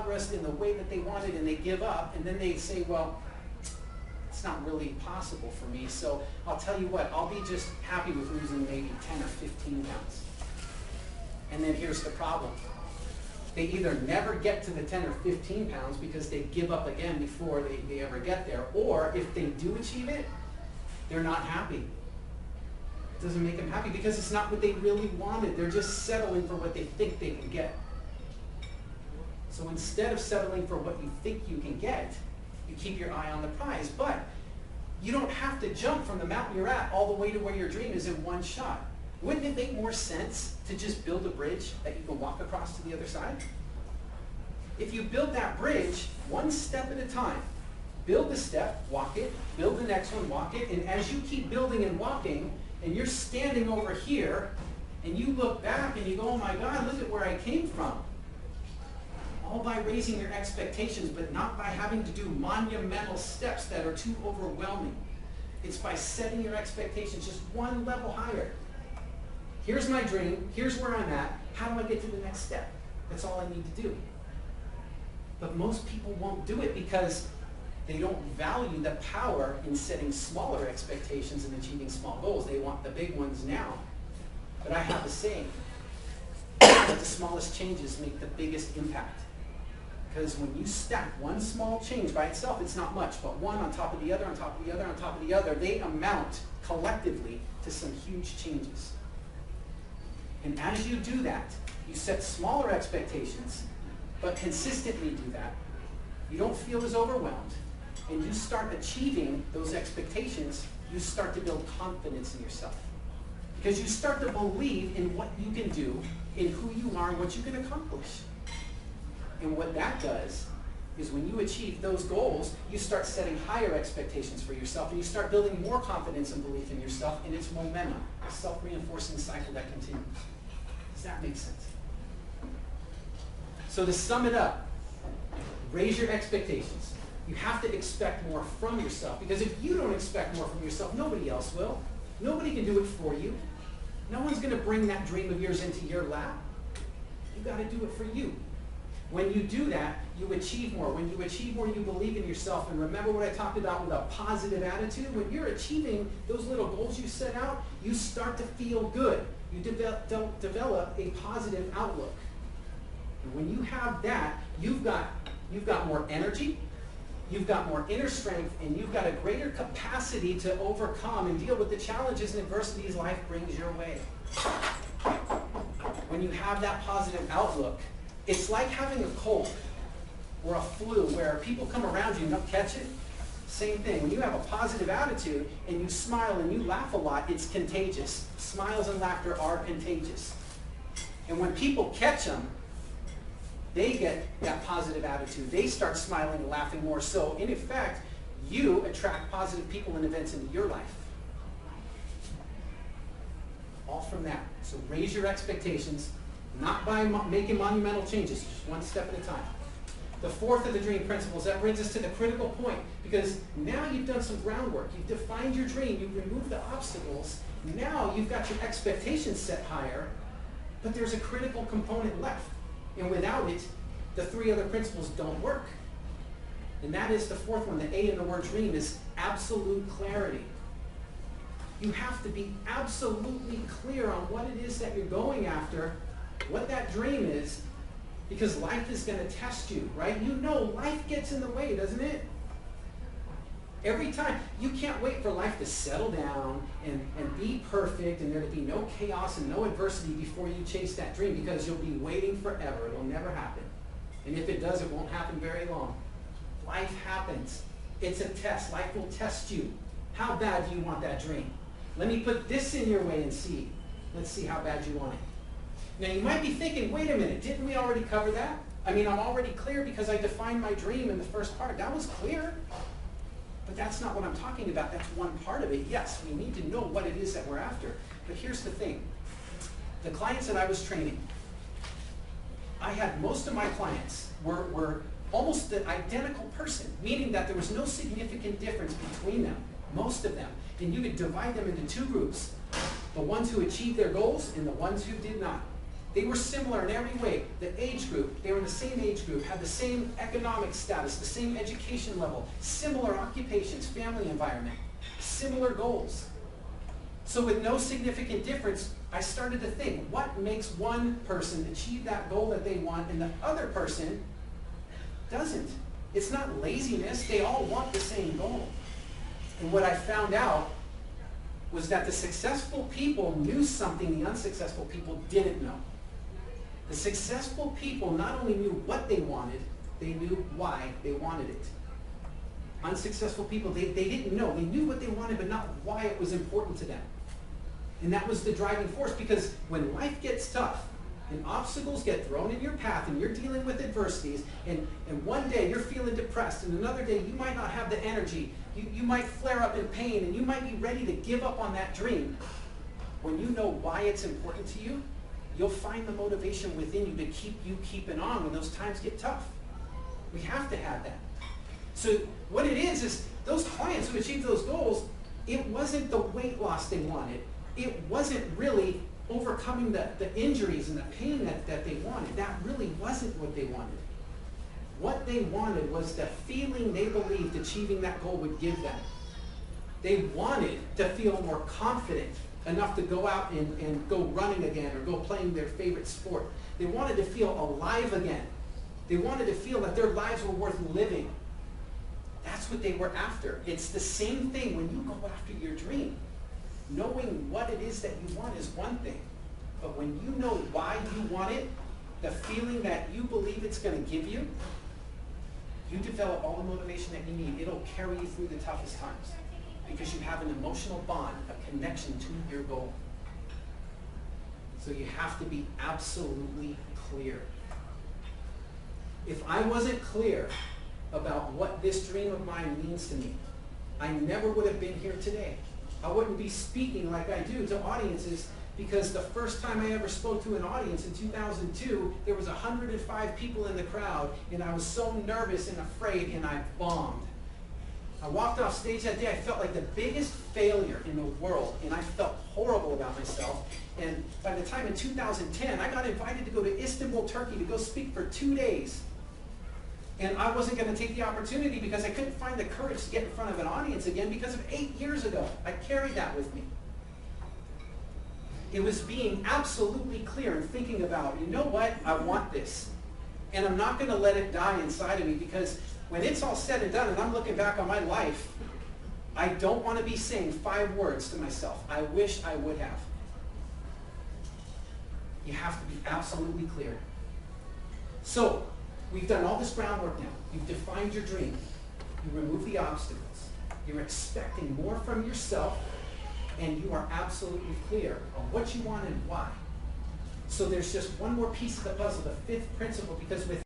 progressed in the way that they wanted, and they give up, and then they say, well, it's not really possible for me, so I'll tell you what, I'll be just happy with losing maybe 10 or 15 pounds. And then here's the problem. They either never get to the 10 or 15 pounds because they give up again before they ever get there, or if they do achieve it, they're not happy. It doesn't make them happy because it's not what they really wanted. They're just settling for what they think they can get. So instead of settling for what you think you can get, you keep your eye on the prize. But you don't have to jump from the mountain you're at all the way to where your dream is in one shot. Wouldn't it make more sense to just build a bridge that you can walk across to the other side? If you build that bridge one step at a time, build the step, walk it, build the next one, walk it, and as you keep building and walking, and you're standing over here, and you look back and you go, oh my God, look at where I came from. All by raising your expectations, but not by having to do monumental steps that are too overwhelming. It's by setting your expectations just one level higher. Here's my dream, here's where I'm at, how do I get to the next step? That's all I need to do. But most people won't do it because they don't value the power in setting smaller expectations and achieving small goals. They want the big ones now. But I have a saying, that the smallest changes make the biggest impact. Because when you stack one small change by itself, it's not much, but one on top of the other, on top of the other, on top of the other, they amount collectively to some huge changes. And as you do that, you set smaller expectations, but consistently do that. You don't feel as overwhelmed, and you start achieving those expectations, you start to build confidence in yourself. Because you start to believe in what you can do, in who you are, and what you can accomplish. And what that does is when you achieve those goals, you start setting higher expectations for yourself, and you start building more confidence and belief in yourself, and it's momentum, a self-reinforcing cycle that continues. Does that make sense? So to sum it up, raise your expectations. You have to expect more from yourself, because if you don't expect more from yourself, nobody else will. Nobody can do it for you. No one's going to bring that dream of yours into your lap. You've got to do it for you. When you do that, you achieve more. When you achieve more, you believe in yourself. And remember what I talked about with a positive attitude? When you're achieving those little goals you set out, you start to feel good. You develop a positive outlook. And when you have that, you've got more energy, you've got more inner strength, and you've got a greater capacity to overcome and deal with the challenges and adversities life brings your way. When you have that positive outlook, it's like having a cold or a flu where people come around you and don't catch it. Same thing. When you have a positive attitude and you smile and you laugh a lot, it's contagious. Smiles and laughter are contagious. And when people catch them, they get that positive attitude. They start smiling and laughing more. So in effect, you attract positive people and events into your life. All from that. So raise your expectations, not by making monumental changes, just one step at a time. The fourth of the dream principles, that brings us to the critical point, because now you've done some groundwork. You've defined your dream. You've removed the obstacles. Now you've got your expectations set higher, but there's a critical component left. And without it, the three other principles don't work. And that is the fourth one. The A in the word dream is absolute clarity. You have to be absolutely clear on what it is that you're going after, what that dream is, because life is going to test you, right? You know life gets in the way, doesn't it? Every time. You can't wait for life to settle down and be perfect and there to be no chaos and no adversity before you chase that dream, because you'll be waiting forever. It'll never happen. And if it does, it won't happen very long. Life happens. It's a test. Life will test you. How bad do you want that dream? Let me put this in your way and see. Let's see how bad you want it. Now you might be thinking, wait a minute, didn't we already cover that? I mean, I'm already clear because I defined my dream in the first part. That was clear. But that's not what I'm talking about. That's one part of it. Yes, we need to know what it is that we're after. But here's the thing. The clients that I was training, I had most of my clients were almost the identical person, meaning that there was no significant difference between them, most of them. And you could divide them into two groups, the ones who achieved their goals and the ones who did not. They were similar in every way. The age group, they were in the same age group, had the same economic status, the same education level, similar occupations, family environment, similar goals. So with no significant difference, I started to think, what makes one person achieve that goal that they want and the other person doesn't? It's not laziness. They all want the same goal. And what I found out was that the successful people knew something the unsuccessful people didn't know. The successful people not only knew what they wanted, they knew why they wanted it. Unsuccessful people, they didn't know. They knew what they wanted, but not why it was important to them. And that was the driving force, because when life gets tough and obstacles get thrown in your path and you're dealing with adversities, and one day you're feeling depressed and another day you might not have the energy, you might flare up in pain and you might be ready to give up on that dream. When you know why it's important to you, you'll find the motivation within you to keep you keeping on when those times get tough. We have to have that. So what it is those clients who achieved those goals, it wasn't the weight loss they wanted. It wasn't really overcoming the injuries and the pain that they wanted. That really wasn't what they wanted. What they wanted was the feeling they believed achieving that goal would give them. They wanted to feel more confident enough to go out and go running again or go playing their favorite sport. They wanted to feel alive again. They wanted to feel that their lives were worth living. That's what they were after. It's the same thing when you go after your dream. Knowing what it is that you want is one thing, but when you know why you want it, the feeling that you believe it's going to give you, you develop all the motivation that you need. It'll carry you through the toughest times because you have an emotional bond, a connection to your goal. So you have to be absolutely clear. If I wasn't clear about what this dream of mine means to me, I never would have been here today. I wouldn't be speaking like I do to audiences, because the first time I ever spoke to an audience in 2002, there was 105 people in the crowd, and I was so nervous and afraid, and I bombed. I walked off stage that day, I felt like the biggest failure in the world, and I felt horrible about myself. And by the time in 2010, I got invited to go to Istanbul, Turkey to go speak for 2 days. And I wasn't going to take the opportunity because I couldn't find the courage to get in front of an audience again because of 8 years ago. I carried that with me. It was being absolutely clear and thinking about, you know what, I want this. And I'm not going to let it die inside of me, because when it's all said and done and I'm looking back on my life, I don't want to be saying 5 words to myself, I wish I would have. You have to be absolutely clear. So, we've done all this groundwork now. You've defined your dream. You remove the obstacles. You're expecting more from yourself, and you are absolutely clear on what you want and why. So there's just one more piece of the puzzle, the 5th principle, because with